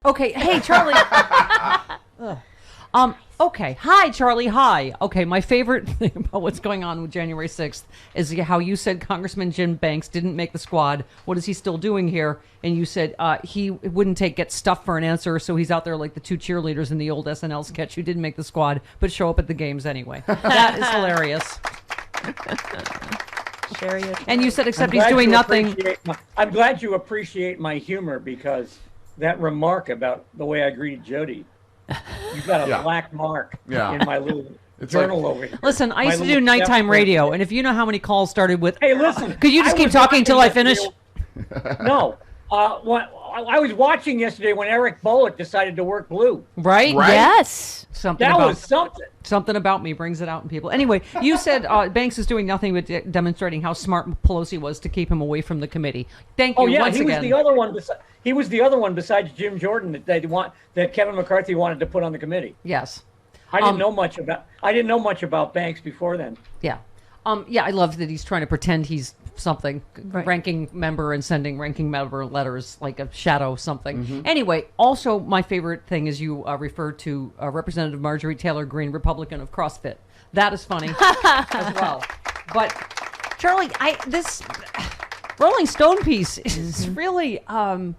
Okay, hey, Charlie. Okay. Hi, Charlie. Hi. Okay, my favorite thing about what's going on with January 6th is how you said Congressman Jim Banks didn't make the squad. What is he still doing here? And you said he wouldn't get stuff for an answer, so he's out there like the two cheerleaders in the old SNL sketch who didn't make the squad, but show up at the games anyway. That is hilarious. And you said except he's doing nothing. I'm glad you appreciate my humor, because that remark about the way I greeted Jody, you've got a black mark in my little journal over here. Listen, I used to do nighttime radio, and if you know how many calls started with, "Hey, listen, could you just keep talking until I finish?" No. I was watching yesterday when Eric Bullock decided to work blue. Right? Yes. Was something. Something about me brings it out in people. Anyway, you said Banks is doing nothing but demonstrating how smart Pelosi was to keep him away from the committee. Thank you once again. He was the other one besides Jim Jordan that Kevin McCarthy wanted to put on the committee. Yes. I didn't know much about Banks before then. Yeah. I love that he's trying to pretend he's something, ranking member, and sending ranking member letters like a shadow something. Mm-hmm. Anyway, also my favorite thing is you referred to Representative Marjorie Taylor Greene, Republican of CrossFit. That is funny as well. But Charlie, this Rolling Stone piece is really and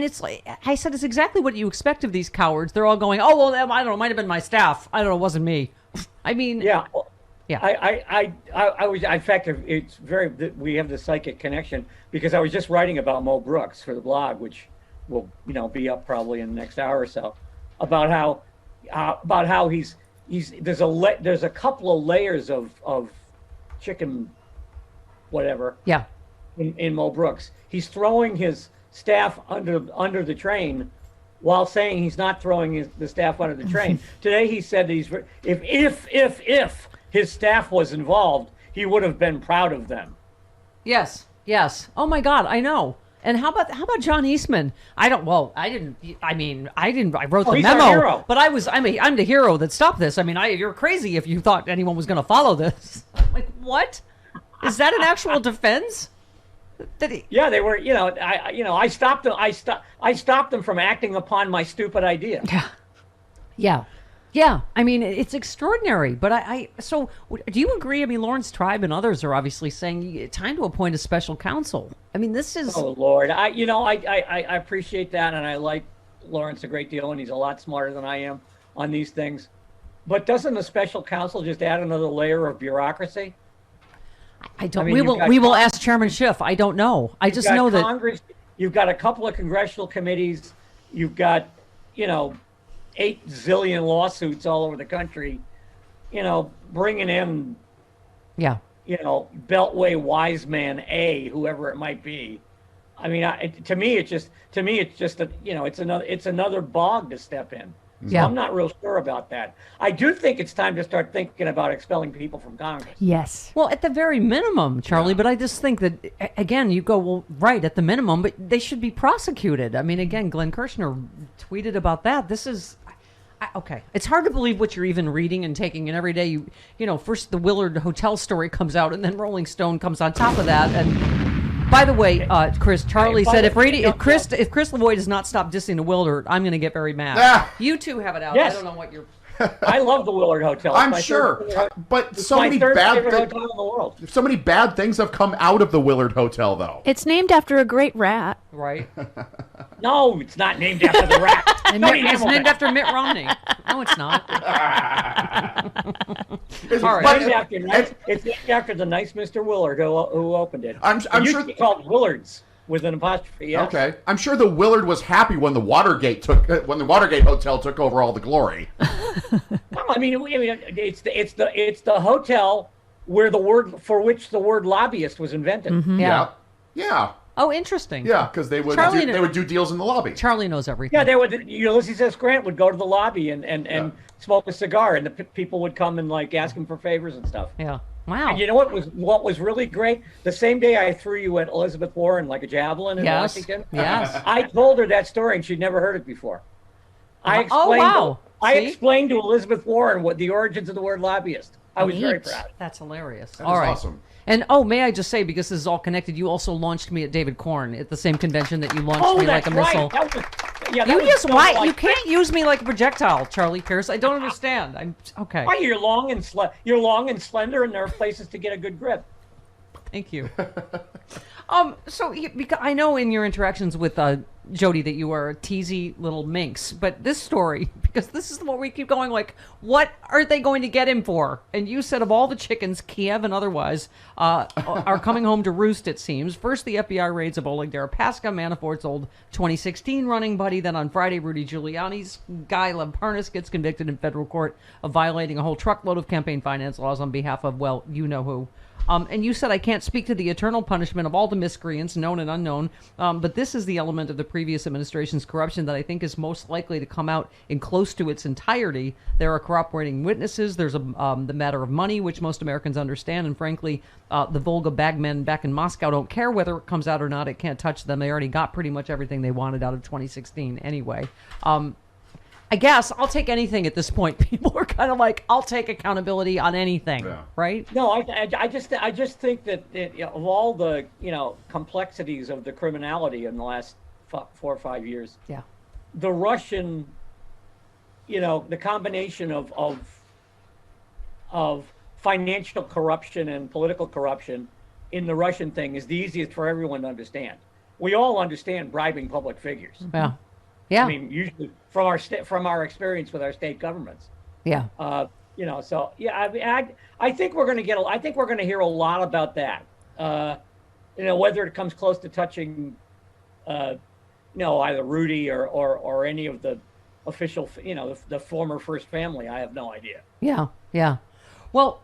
it's like I said, it's exactly what you expect of these cowards. They're all going, "Oh well, I don't know, it might have been my staff. I don't know, it wasn't me." I mean, yeah. Yeah, I was. In fact, it's very. We have the psychic connection because I was just writing about Mo Brooks for the blog, which will be up probably in the next hour or so, about how he's there's a couple of layers of chicken, whatever. Yeah. In Mo Brooks, he's throwing his staff under the train, while saying he's not throwing the staff under the train. Today he said that if his staff was involved, he would have been proud of them. Yes. Oh my God, I know. And how about John Eastman? I didn't. I wrote the memo, but I'm the hero that stopped this. I mean, you're crazy if you thought anyone was going to follow this. Like, what? Is that an actual defense? Yeah, they were. I stopped them. I stopped them from acting upon my stupid idea. Yeah. I mean, it's extraordinary. But so do you agree? I mean, Lawrence Tribe and others are obviously saying time to appoint a special counsel. I mean, this is. Oh Lord, I appreciate that, and I like Lawrence a great deal, and he's a lot smarter than I am on these things. But doesn't a special counsel just add another layer of bureaucracy? I don't. We will ask Chairman Schiff. I don't know. I just know that Congress. You've got a couple of congressional committees. You've got 8 zillion lawsuits all over the country, bringing in, Beltway wise man A, whoever it might be. I mean, to me, it's just it's another bog to step in. So I'm not real sure about that. I do think it's time to start thinking about expelling people from Congress. Yes. Well, at the very minimum, Charlie, but I just think that, again, you go, well, right, at the minimum, but they should be prosecuted. I mean, again, Glenn Kirshner tweeted about that. This is... Okay, it's hard to believe what you're even reading and taking in every day. You first the Willard Hotel story comes out, and then Rolling Stone comes on top of that. And by the way, Chris, Charlie said if Chris Lavoie does not stop dissing the Willard, I'm going to get very mad. You two have it out. Yes. I don't know what you're. I love the Willard Hotel. I'm sure, but so many bad things have come out of the Willard Hotel, though. It's named after a great rat. Right. No, it's not named after the rat. It's named after Mitt Romney. No, it's not. All right. It's named after the nice Mr. Willard who opened it. I'm sure it's called Willard's with an apostrophe. Yes. Okay, I'm sure the Willard was happy when the Watergate Hotel took over all the glory. I mean, it's the hotel where for which the word lobbyist was invented. Mm-hmm. Yeah. Oh, interesting. Yeah, because they would do deals in the lobby. Charlie knows everything. Yeah, they would. Ulysses S. Grant would go to the lobby and smoke a cigar, and the people would come and ask him for favors and stuff. Yeah. Wow. And you know what was really great? The same day I threw you at Elizabeth Warren like a javelin in Washington. Yes. I told her that story and she'd never heard it before. I explained to Elizabeth Warren what the origins of the word lobbyist. I was very proud. That's hilarious. That is awesome. And may I just say, because this is all connected, you also launched me at David Corn at the same convention that you launched me like a missile. You can't use me like a projectile, Charlie Pierce. I don't understand. I'm okay. Why, you're long and slender, and there are places to get a good grip. Thank you. Because I know in your interactions with Jody that you are a teasy little minx, but this story, because this is what we keep going, like, what are they going to get him for? And you said of all the chickens, Kiev and otherwise, are coming home to roost, it seems. First, the FBI raids of Oleg Deripaska, Manafort's old 2016 running buddy. Then on Friday, Rudy Giuliani's guy, Lamparnas, gets convicted in federal court of violating a whole truckload of campaign finance laws on behalf of, well, you know who. And you said I can't speak to the eternal punishment of all the miscreants, known and unknown, but this is the element of the previous administration's corruption that I think is most likely to come out in close to its entirety. There are corroborating witnesses. There's the matter of money, which most Americans understand, and frankly, the Volga bagmen back in Moscow don't care whether it comes out or not. It can't touch them. They already got pretty much everything they wanted out of 2016 anyway. I guess I'll take anything at this point. People are kind of like, I'll take accountability on anything, right? No, I just think that of all the complexities of the criminality in the last 4 or 5 years, the Russian, the combination of financial corruption and political corruption in the Russian thing is the easiest for everyone to understand. We all understand bribing public figures. Yeah. Yeah. I mean, usually from our experience with our state governments. Yeah. So yeah, I think we're going to hear a lot about that. Whether it comes close to touching, either Rudy or any of the official, the former first family. I have no idea. Yeah. Yeah. Well,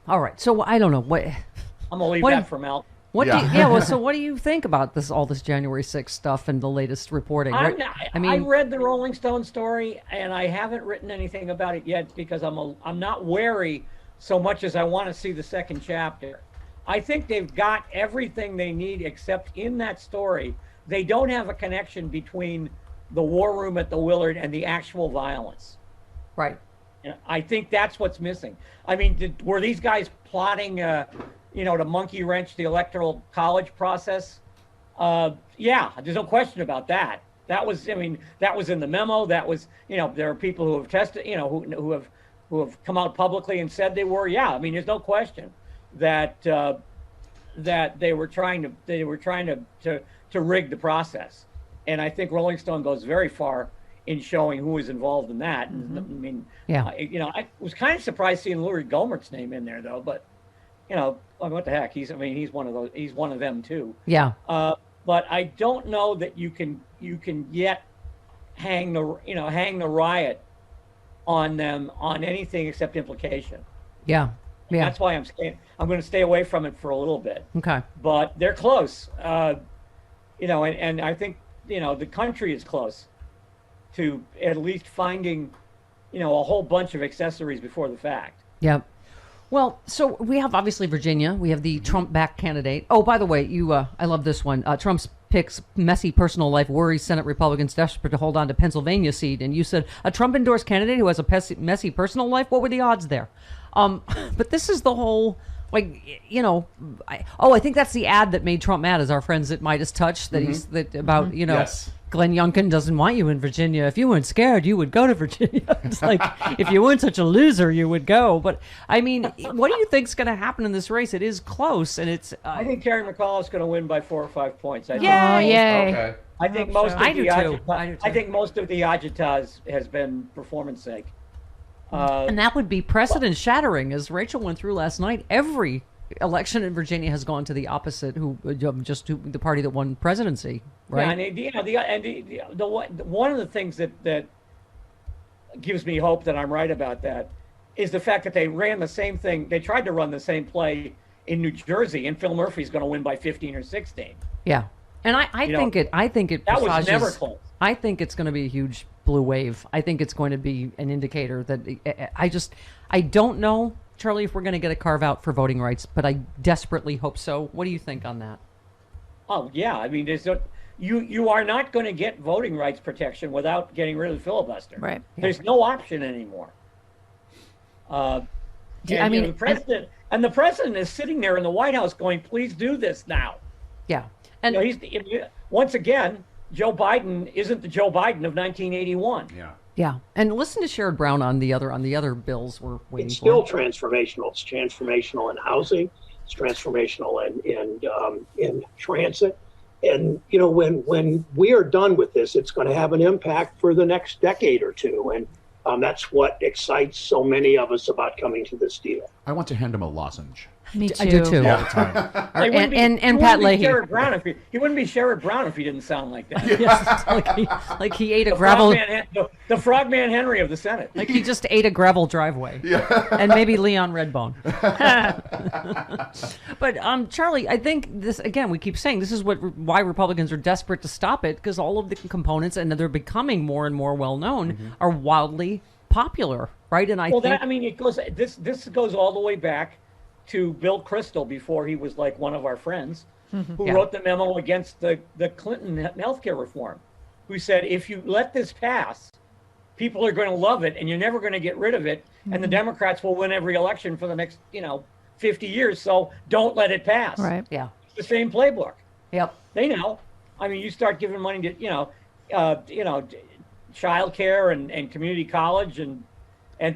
all right. So I don't know what. I'm gonna leave that for Malcolm. So what do you think about all this January 6th stuff and the latest reporting? I read the Rolling Stone story, and I haven't written anything about it yet because I'm not wary so much as I want to see the second chapter. I think they've got everything they need, except in that story, they don't have a connection between the war room at the Willard and the actual violence. Right. I think that's what's missing. I mean, were these guys plotting to monkey wrench the electoral college process? Yeah, there's no question about that. That was in the memo. That was, there are people who have tested, who have come out publicly and said they were. Yeah, I mean, there's no question that they were trying to rig the process. And I think Rolling Stone goes very far in showing who was involved in that. Mm-hmm. I mean, I was kind of surprised seeing Louis Gohmert's name in there though, but what the heck? He's one of those. He's one of them too. Yeah. But I don't know that you can yet hang the riot on them on anything except implication. Yeah. And that's why I'm going to stay away from it for a little bit. Okay. But they're close. And I think the country is close to at least finding a whole bunch of accessories before the fact. Yep. Well, so we have obviously Virginia. We have the Trump-backed candidate. Oh, by the way, I love this one. Trump's picks messy personal life worries Senate Republicans desperate to hold on to Pennsylvania seat. And you said a Trump-endorsed candidate who has a messy personal life. What were the odds there? But this is the whole, I think that's the ad that made Trump mad. Is our friends at Midas Touch that Yes. Glenn Youngkin doesn't want you in Virginia. If you weren't scared, you would go to Virginia. It's like, if you weren't such a loser, you would go. But, I mean, what do you think's going to happen in this race? It is close, and it's... I think Karen McAuliffe's going to win by 4 or 5 points. Yay! Okay. I think most of the agitas has been performance sake. And that would be precedent-shattering, as Rachel went through last night. Every election in Virginia has gone to the opposite, the party that won presidency, right? Yeah, one of the things that gives me hope that I'm right about that is the fact that they ran the same thing. They tried to run the same play in New Jersey, and Phil Murphy's going to win by 15 or 16. Yeah, and I think it. That was never close. I think it's going to be a huge blue wave. I think it's going to be an indicator that I don't know Charlie, if we're going to get a carve out for voting rights, but I desperately hope so. What do you think on that? Oh yeah, I mean, you are not going to get voting rights protection without getting rid of the filibuster. Right. There's no option anymore. The president is sitting there in the White House going, "Please do this now." Yeah. And Once again, Joe Biden isn't the Joe Biden of 1981. Yeah. yeah. And listen to Sherrod Brown on the other bills we're waiting It's for. still transformational. It's transformational in housing. It's transformational in transit. And when we are done with this, it's going to have an impact for the next decade or two. And that's what excites so many of us about coming to this deal. I want to hand him a lozenge. Me too. I do too. All the time. And Pat Leahy. He wouldn't be Sherrod Brown if he didn't sound like that. Yes, like he ate a gravel. The Frogman Henry of the Senate. Like he just ate a gravel driveway. Yeah. And maybe Leon Redbone. But Charlie, I think this again. We keep saying this is why Republicans are desperate to stop it, because all of the components, and they're becoming more and more well known, are wildly popular, right? And it goes. This goes all the way back to Bill Kristol before he was like one of our friends, who wrote the memo against the Clinton healthcare reform, who said, if you let this pass, people are going to love it and you're never going to get rid of it. And the Democrats will win every election for the next, 50 years. So don't let it pass. Right. yeah. It's the same playbook. Yep. They know. I mean, you start giving money to, childcare and community college and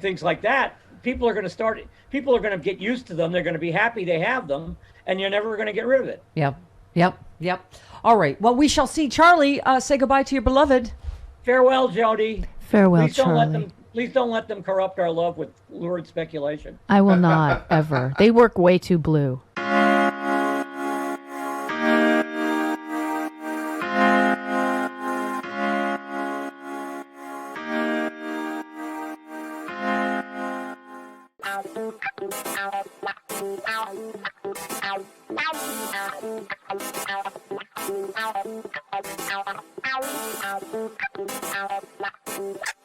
things like that. People are going to get used to them. They're going to be happy they have them, and you're never going to get rid of it. Yep. All right. Well, we shall see. Charlie, say goodbye to your beloved. Farewell, Jody. Farewell, Charlie. Charlie. Please don't let them corrupt our love with lurid speculation. I will not, ever. They work way too blue. Ow.